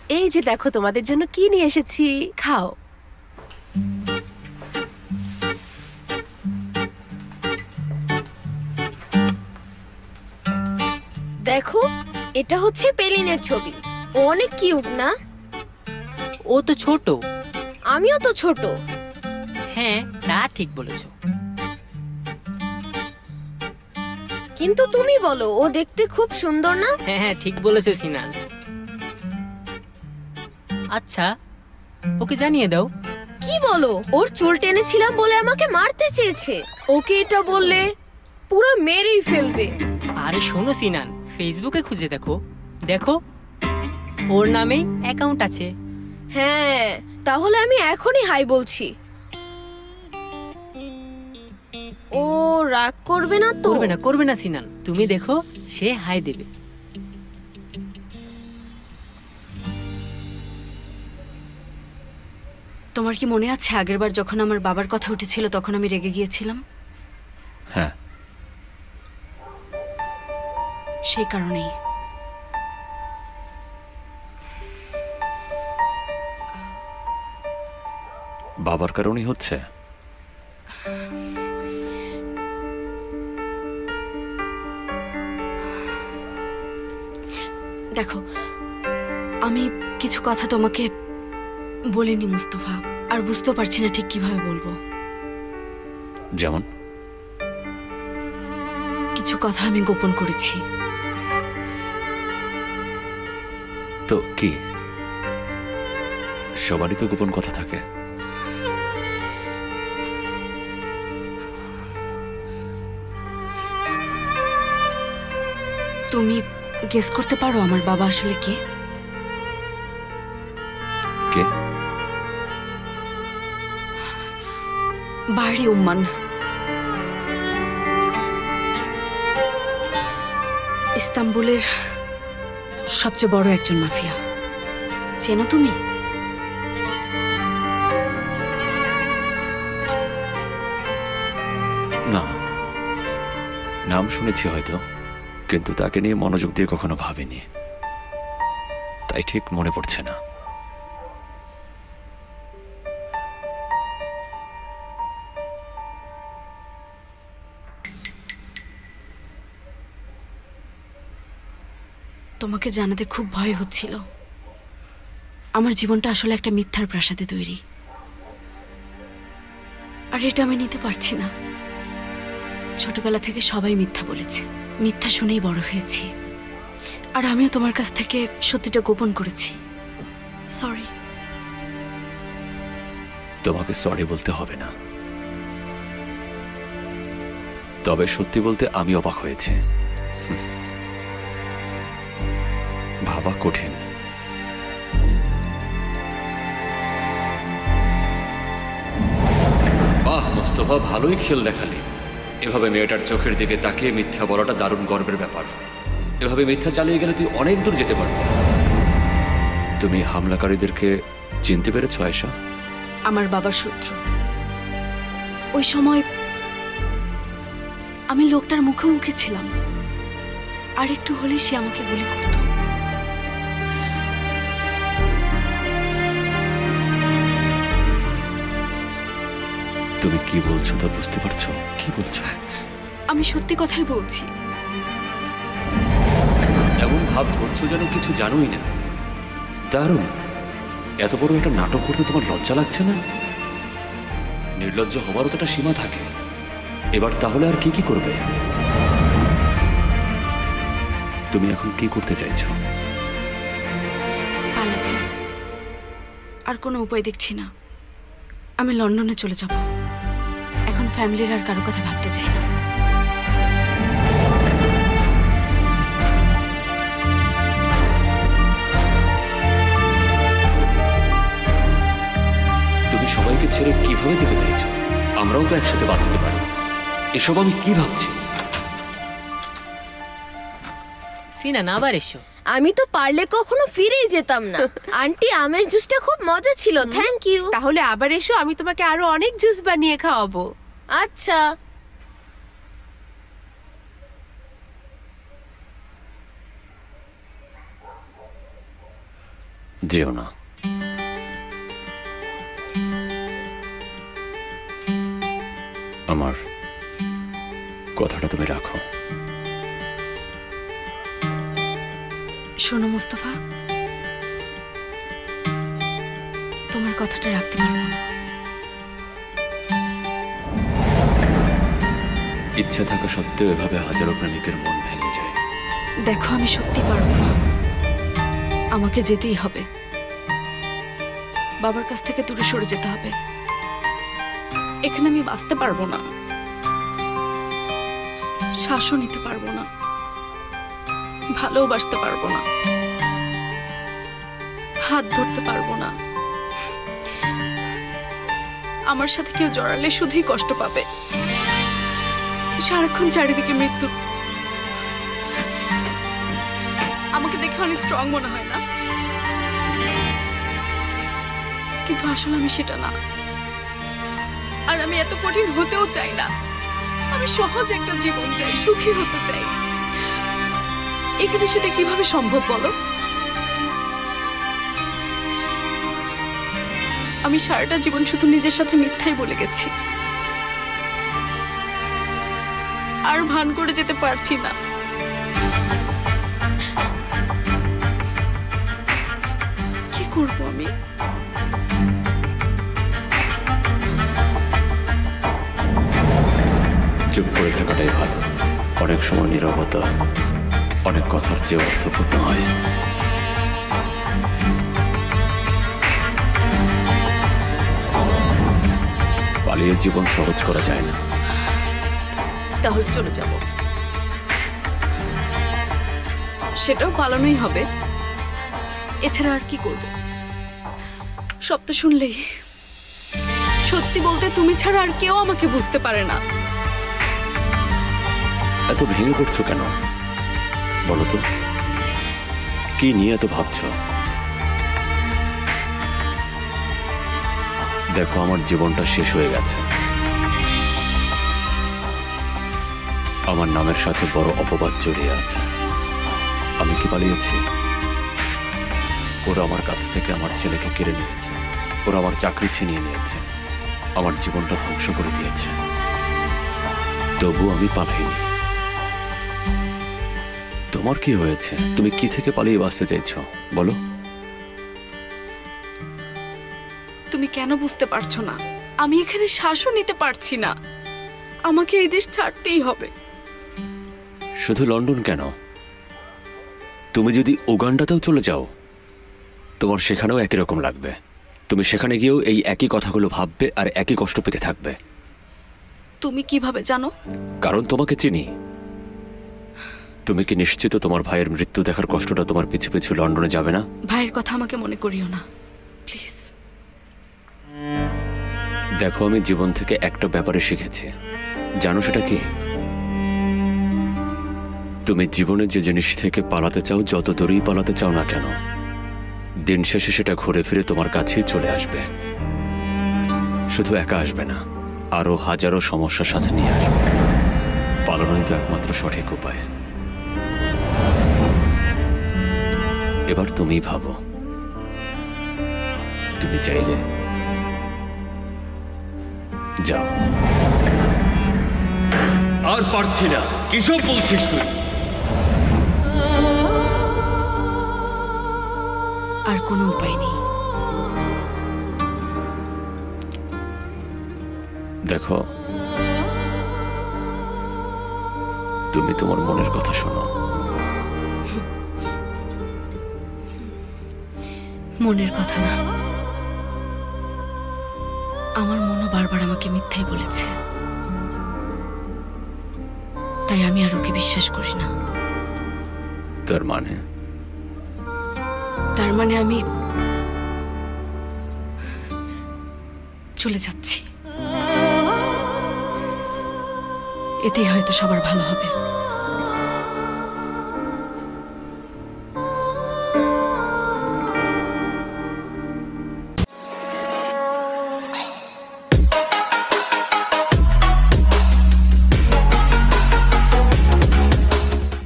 এই যে দেখো তোমাদের জন্য কি নিয়ে এসেছি, খাও। দেখো, এটা হচ্ছে পেলিনের ছবি। ও অনেক কিউট না? ও তো ছোট। আমিও তো ছোট। হ্যাঁ, তা ঠিক বলেছো। কিন্তু তুমি বলো, ও দেখতে খুব সুন্দর না? হ্যাঁ হ্যাঁ, ঠিক বলেছো সিনান। আচ্ছা, ওকে জানিয়ে দাও। কি বলো? ওর চুল টেনেছিলাম বলে আমাকে মারতে চেয়েছে। ওকে এটা বললে পুরো মেরেই ফেলবে। আরে শোনো সিনান, ফেসবুকে খুঁজে দেখো, দেখো ওর নামেই অ্যাকাউন্ট আছে। হ্যাঁ, তাহলে আমি এখনই হাই বলছি। ও রাগ করবে না তো? করবে না, করবে না সিনান, তুমি দেখো সে হাই দেবে। তোমার কি মনে আছে আগেরবার যখন আমার বাবার কথা উঠেছিল তখন আমি রেগে গিয়েছিলাম? হ্যাঁ, সেই কারণেই। বাবার কারণেই হচ্ছে। দেখো, আমি কিছু কথা তোমাকে বলিনি মুস্তফা, আর বুঝতেও পারছি না ঠিক কিভাবে বলবো। যেমন? কিছু কথা আমি গোপন করেছি। তো কি? সবারই তো গোপন কথা থাকে। তুমি গেস করতে পারো আমার বাবা আসলে কে? কে? বাহরি উম্মান। ইস্তাম্বুলের সবচেয়ে বড় একজন মাফিয়া। চেনো তুমি? না, নাম শুনেছি হয়তো, কিন্তু তাকে নিয়ে মনোযোগ দিয়ে কখনো ভাবিনি, তাই ঠিক মনে পড়ছে না। তোমাকে জানাতে খুব ভয় হচ্ছিল। আমার জীবনটা আসলে একটা মিথ্যার প্রাসাদে তৈরি, আর এটা আমি নিতে পারছি না। ছোটবেলা থেকে সবাই মিথ্যা বলেছে, মিথ্যা শুনেই বড় হয়েছি, আর আমিও তোমার কাছ থেকে সত্যিটা গোপন করেছি। সরি। তোমাকে সরি বলতে হবে না, তবে সত্যি বলতে আমি অবাক হয়েছি। ভাবা কঠিন। বাহ মুস্তফা, ভালোই খেল দেখালি। এভাবে মেয়েটার চোখের দিকে তাকিয়ে মিথ্যা বলাটা দারুণ গর্বের ব্যাপার। এভাবে মিথ্যা চালিয়ে গেলে তুই অনেক দূর যেতে পারবি। তুমি হামলাকারীদেরকে চিনতে পেরেছো আয়েশা? আমার বাবার শত্রু। ওই সময় আমি লোকটার মুখোমুখি ছিলাম, আর একটু হলেই সে আমাকে গুলি করত। তুমি কি বলছো তা বুঝতে পারছো? কি বলছো? আমি সত্যি কথাই বলছি। এমন ভাব ধরছো যেন কিছু জানোই না। দারুণ। এত বড় একটা নাটক করতে তোমার লজ্জা লাগছে না? নির্লজ্জ হওয়ারও তো একটা সীমা থাকে। এবার তাহলে আর কি কি করবে? তুমি এখন কি করতে চাইছো? পালাতে। আর কোনো উপায় দেখছি না। আমি লন্ডনে চলে যাব। এখন ফ্যামিলির আর কারো কথা ভাবতে চাই না। তুমি সবাইকে ছেড়ে কিভাবে যেতে চাইছো? আমরাও তো একসাথে বাঁচতে পারি। এসব আমি কি ভাবছি? সিনান, আবার এসো। আমি তো পারলে কখনো ফিরেই যেতাম না। আন্টি, আমের জুসটা খুব মজা ছিল, থ্যাংক ইউ। তাহলে আবার এসো, আমি তোমাকে আরো অনেক জুস বানিয়ে খাওয়াবো। আচ্ছা। যেও না। আমার কথাটা তুমি রাখো। শোনো মুস্তফা, তোমার কথাটা রাখতে পারবো না। ইচ্ছা থাকা সত্ত্বেও এভাবে হাজারো প্রেমিকের মন ভেঙে যায়। দেখো, আমি সত্যি পারবো না, আমাকে যেতেই হবে। বাবার কাছ থেকে দূরে সরে যেতে হবে। এখানে আমি বাঁচতে পারবো না, শ্বাসও নিতে পারবো না, ভালোবাসতে পারবো না, হাত ধরতে পারবো না। আমার সাথে কেউ জড়ালে শুধুই কষ্ট পাবে, সারাক্ষণ চারিদিকে মৃত্যু। আমাকে দেখে অনেক স্ট্রং মনে হয় না, কিন্তু আসলে আমি সেটা না। আর আমি এত কঠিন হতেও চাই না, আমি সহজ একটা জীবন চাই, সুখী হতে চাই। এখানে সেটা কিভাবে সম্ভব বলো? আমি সারাটা জীবন শুধু নিজের সাথে মিথ্যাই বলে গেছি, আর ভান করে যেতে পারছি না। কি করব আমি? চুপ করে থাকাটাই ভালো। অনেক সময় নীরবতা অনেক কথার চেয়ে অর্থপূর্ণ হয়। পালিয়ে জীবন সহজ করা যায় না। তাহলে চলে যাব, সেটাও পালানোই হবে। এছাড়া আর কি করব? সব তো শুনলেই। সত্যি বলতে তুমি ছাড়া আর কেউ আমাকে বুঝতে পারে না। এত ভেঙে পড়ছো কেন বলো তো? কি নিয়ে এত ভাবছো? দেখো, আমার জীবনটা শেষ হয়ে গেছে। আমার নামের সাথে বড় অপবাদ জড়িয়ে আছে। আমি কি পালিয়েছি? ওরা আমার কাছ থেকে আমার ছেলেকে কেড়ে নিয়েছে, ওরা আমার চাকরি ছিনিয়ে নিয়েছে, আমার জীবনটা ধ্বংস করে দিয়েছে। তবু আমি পালাইনি। তোমার কি হয়েছে? তুমি কি থেকে পালিয়ে বাঁচতে চাইছো বলো? তুমি কেন বুঝতে পারছো না? আমি এখানে শ্বাসও নিতে পারছি না। আমাকে এই দেশ ছাড়তেই হবে। শুধু লন্ডন কেন, তুমি যদি উগান্ডাতেও চলে যাও তোমার সেখানেও একই রকম লাগবে। তুমি সেখানে গিয়েও এই একই কথাগুলো ভাববে আর একই কষ্ট পেতে থাকবে। তুমি কিভাবে জানো? কারণ তোমাকে চিনি। তুমি কি নিশ্চিত তোমার ভাইয়ের মৃত্যু দেখার কষ্টটা তোমার পিছু পিছু লন্ডনে যাবে না? ভাইয়ের কথা আমাকে মনে করিও না প্লিজ। দেখো, আমি জীবন থেকে একটা ব্যাপারে শিখেছি, জানো সেটা কি? তুমি জীবনে যে জিনিস থেকে পালাতে চাও, যত দূরেই পালাতে চাও না কেন, দিন শেষে সেটা ঘুরে ফিরে তোমার কাছেই চলে আসবে। শুধু একা আসবে না, আরো হাজারো সমস্যার সাথে নিয়ে আসবে। পালানোই তো একমাত্র সঠিক উপায়। এবার তুমি ভাবো, তুমি চাইলে যাও। আর পারছি না। কিসব বলছিস তুই? আর কোনো উপায় নেই। দেখো, তুমি তোমার মনের কথা শোনো। মনের কথা না, আমার মনও বারবার আমাকে মিথ্যাই বলেছে। তাই আমি আর ওকে বিশ্বাস করি না। তার মানে? তার মানে আমি চলে যাচ্ছি। এতেই হয়তো সবার ভালো হবে।